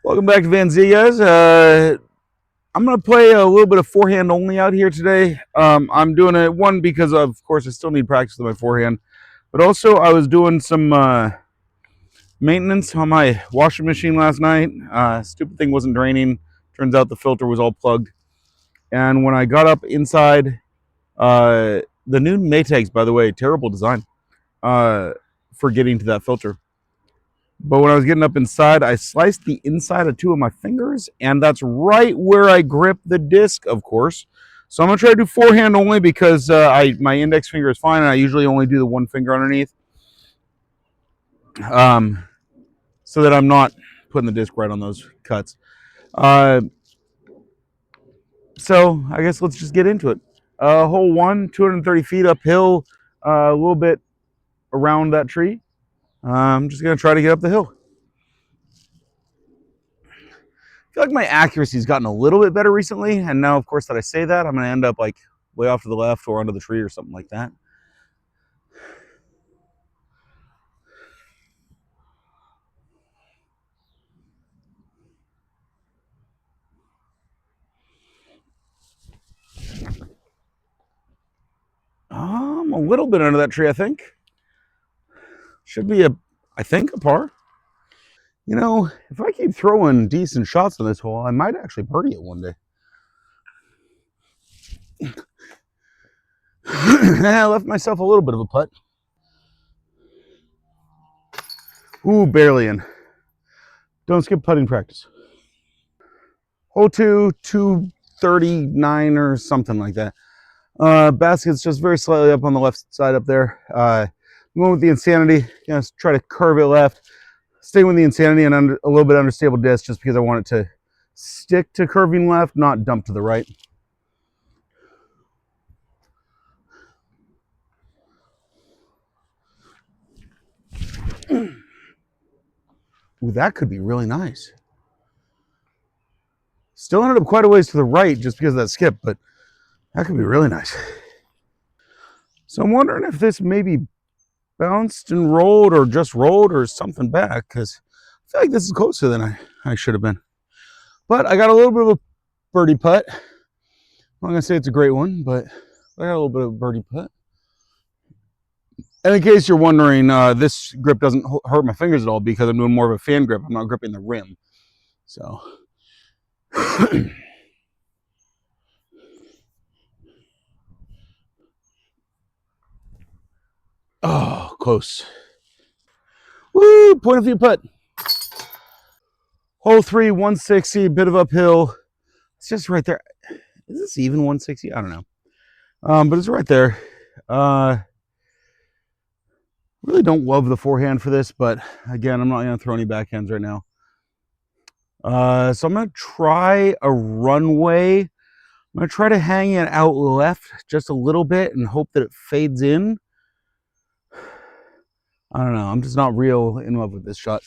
Welcome back to Van Z, guys. I'm going to play a little bit of forehand only out here today. I'm doing it, one, because of course I still need practice with my forehand, but also I was doing some maintenance on my washing machine last night. Stupid thing wasn't draining. Turns out the filter was all plugged. And when I got up inside, the new Maytags, by the way, terrible design for getting to that filter. But when I was getting up inside, I sliced the inside of two of my fingers, and that's right where I grip the disc, of course. So I'm going to try to do forehand only because my index finger is fine, and I usually only do the one finger underneath, so that I'm not putting the disc right on those cuts. So I guess let's just get into it. Hole 1, 230 feet uphill, a little bit around that tree. I'm just going to try to get up the hill. I feel like my accuracy's gotten a little bit better recently, and now, of course, that I say that, I'm going to end up like way off to the left or under the tree or something like that. A little bit under that tree, I think. Should be I think, a par. You know, if I keep throwing decent shots on this hole, I might actually birdie it one day. I left myself a little bit of a putt. Ooh, barely in. Don't skip putting practice. Hole 2, 239 or something like that. Basket's just very slightly up on the left side up there. Going with the Insanity, try to curve it left. Stay with the Insanity and a little bit understable disc just because I want it to stick to curving left, not dump to the right. Ooh, that could be really nice. Still ended up quite a ways to the right just because of that skip, but that could be really nice. So I'm wondering if this maybe bounced and rolled or just rolled or something back, because I feel like this is closer than I should have been. But I got a little bit of a birdie putt. I'm not going to say it's a great one, but I got a little bit of a birdie putt. And in case you're wondering, this grip doesn't hurt my fingers at all because I'm doing more of a fan grip. I'm not gripping the rim. So. Oh, close. Woo, point of view putt. Hole 3, 160, a bit of uphill. It's just right there. Is this even 160? I don't know. But it's right there. Really don't love the forehand for this, but again, I'm not going to throw any backhands right now. So I'm going to try a runway. I'm going to try to hang it out left just a little bit and hope that it fades in. I don't know. I'm just not real in love with this shot.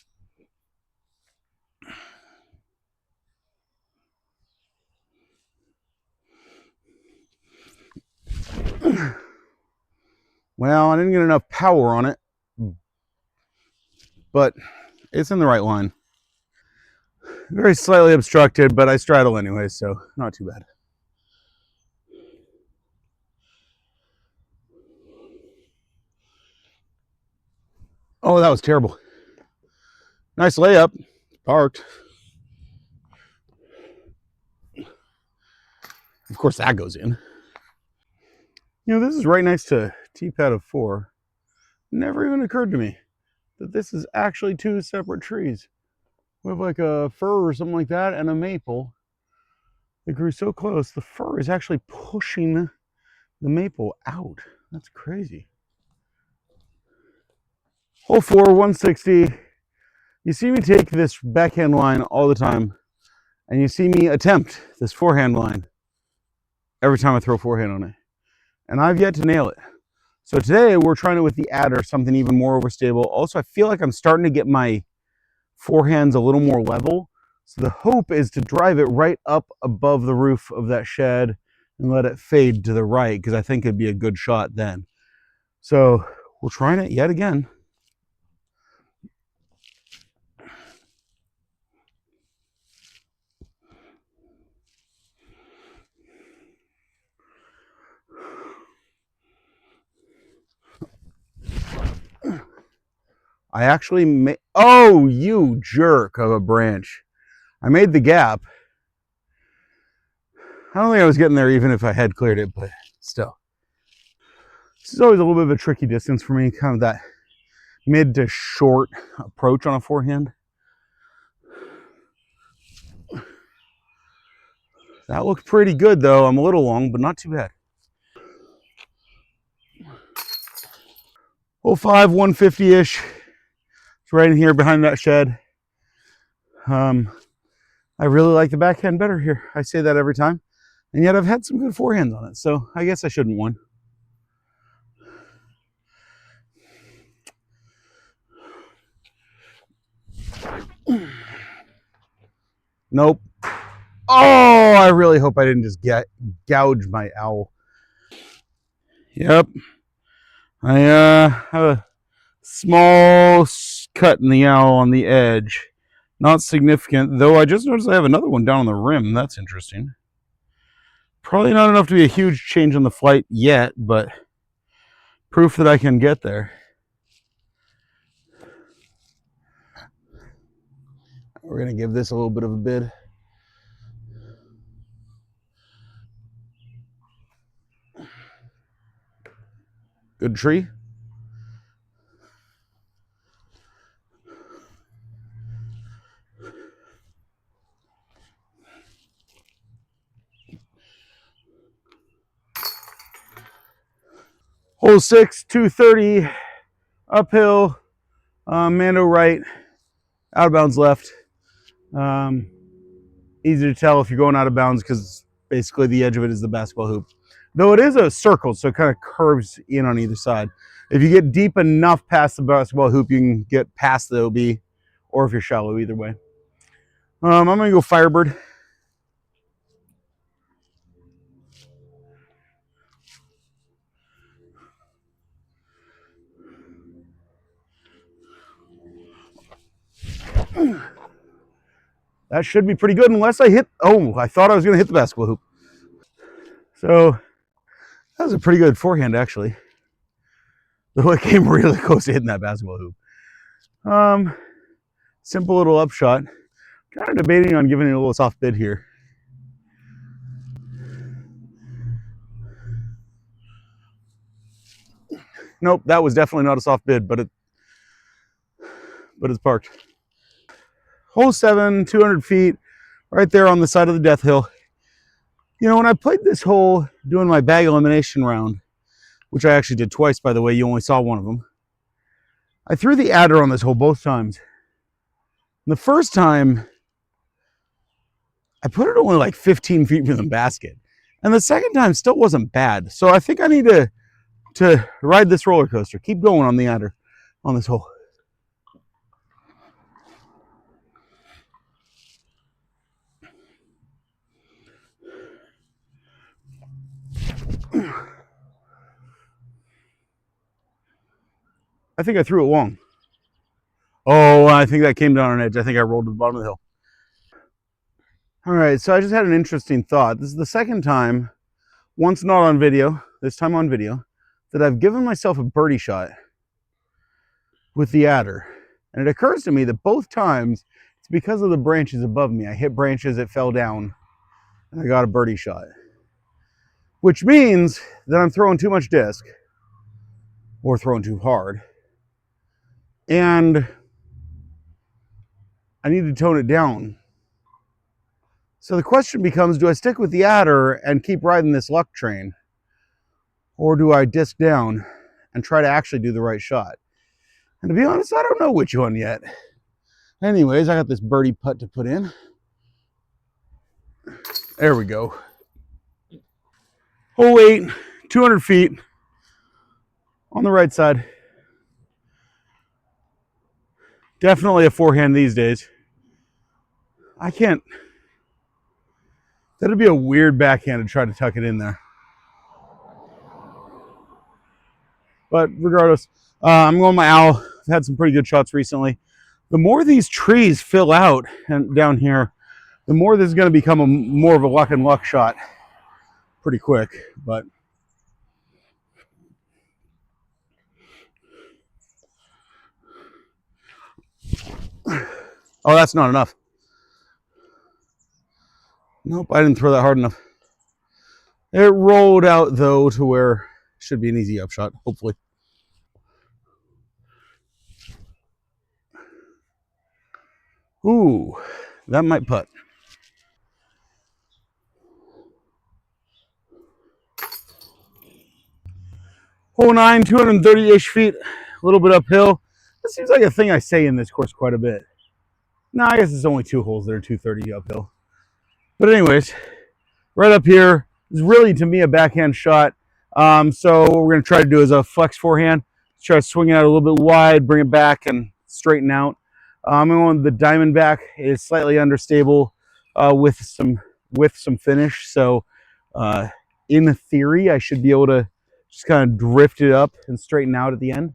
Well, I didn't get enough power on it, but it's in the right line. Very slightly obstructed, but I straddle anyway, so not too bad. Oh, that was terrible. Nice layup. Parked. Of course, that goes in. You know, this is right next to T-pad of 4. Never even occurred to me that this is actually two separate trees. We have like a fir or something like that and a maple. They grew so close, the fir is actually pushing the maple out. That's crazy. Hole 4, 160. You see me take this backhand line all the time, and you see me attempt this forehand line every time I throw forehand on it. And I've yet to nail it. So today we're trying it with the adder, something even more overstable. Also, I feel like I'm starting to get my forehands a little more level. So the hope is to drive it right up above the roof of that shed and let it fade to the right, because I think it'd be a good shot then. So we're trying it yet again. I actually made, oh, you jerk of a branch. I made the gap. I don't think I was getting there even if I had cleared it, but still. This is always a little bit of a tricky distance for me, kind of that mid to short approach on a forehand. That looked pretty good though. I'm a little long, but not too bad. Hole 5, 150-ish. It's right in here behind that shed. I really like the backhand better here. I say that every time. And yet I've had some good forehands on it, so I guess I shouldn't win. Nope. Oh, I really hope I didn't just gouge my owl. Yep. I have a small cut in the owl on the edge. Not significant, though I just noticed I have another one down on the rim. That's interesting. Probably not enough to be a huge change on the flight yet, but proof that I can get there. We're going to give this a little bit of a bid. Good tree. Hole 6, 230, uphill, Mando right, out of bounds left. Easy to tell if you're going out of bounds because basically the edge of it is the basketball hoop. Though it is a circle, so it kind of curves in on either side. If you get deep enough past the basketball hoop, you can get past the OB, or if you're shallow, either way. I'm going to go Firebird. That should be pretty good unless I hit, oh, I thought I was going to hit the basketball hoop. So that was a pretty good forehand, actually. Though it came really close to hitting that basketball hoop. Simple little upshot. Kind of debating on giving it a little soft bid here. Nope, that was definitely not a soft bid, but it's parked. Hole 7, 200 feet, right there on the side of the death hill. You know, when I played this hole doing my bag elimination round, which I actually did twice, by the way, you only saw one of them, I threw the adder on this hole both times. And the first time, I put it only like 15 feet from the basket. And the second time still wasn't bad. So I think I need to ride this roller coaster. Keep going on the adder on this hole. I think I threw it long. Oh, I think that came down on edge. I think I rolled to the bottom of the hill. All right, so I just had an interesting thought. This is the second time, once not on video, this time on video, that I've given myself a birdie shot with the adder. And it occurs to me that both times it's because of the branches above me. I hit branches, it fell down, and I got a birdie shot. Which means that I'm throwing too much disc or throwing too hard. And I need to tone it down. So the question becomes, do I stick with the adder and keep riding this luck train? Or do I disc down and try to actually do the right shot? And to be honest, I don't know which one yet. Anyways, I got this birdie putt to put in. There we go. Hole 8, 200 feet on the right side. Definitely a forehand these days. I can't. That'd be a weird backhand to try to tuck it in there. But regardless, I'm going my owl. I've had some pretty good shots recently. The more these trees fill out and down here, the more this is going to become more of a luck and luck shot pretty quick. But Oh, that's not enough. Nope, I didn't throw that hard enough. It rolled out though to where it should be an easy upshot, hopefully. Ooh, that might putt. Hole 9, 230-ish feet, a little bit uphill. That seems like a thing I say in this course quite a bit. No, I guess it's only 2 holes that are 230 uphill. But anyways, right up here is really, to me, a backhand shot. So what we're going to try to do is a flex forehand. Try to swing it out a little bit wide, bring it back, and straighten out. I'm going the diamond back. It's slightly understable with some finish. So in theory, I should be able to just kind of drift it up and straighten out at the end.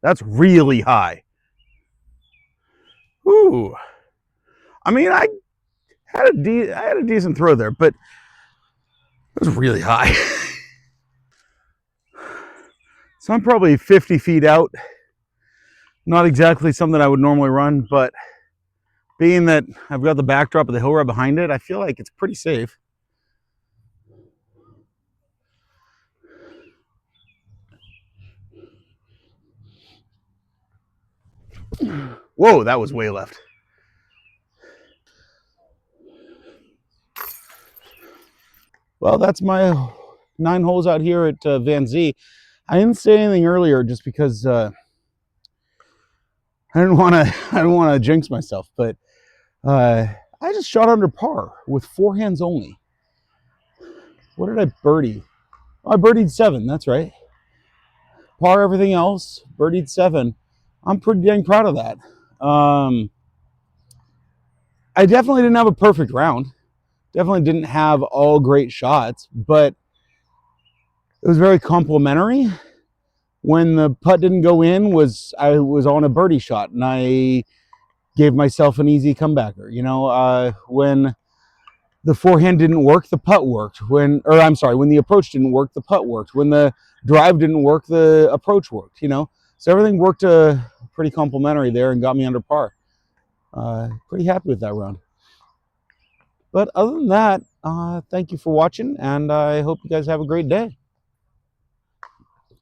That's really high. Ooh. I mean, I had a decent throw there, but it was really high. So I'm probably 50 feet out. Not exactly something I would normally run, but being that I've got the backdrop of the hill right behind it, I feel like it's pretty safe. Whoa, that was way left. Well, that's my 9 holes out here at Van Z. I didn't say anything earlier just because I didn't want to jinx myself, but I just shot under par with 4 hands only. What did I birdie? Oh, I birdied 7. That's right. Par everything else, birdied 7. I'm pretty dang proud of that. I definitely didn't have a perfect round. Definitely didn't have all great shots, but it was very complimentary. When the putt didn't go in, I was on a birdie shot, and I gave myself an easy comebacker. When the forehand didn't work, the putt worked. When the approach didn't work, the putt worked. When the drive didn't work, the approach worked. So everything worked pretty complimentary there and got me under par. Pretty happy with that round. But other than that, thank you for watching, and I hope you guys have a great day.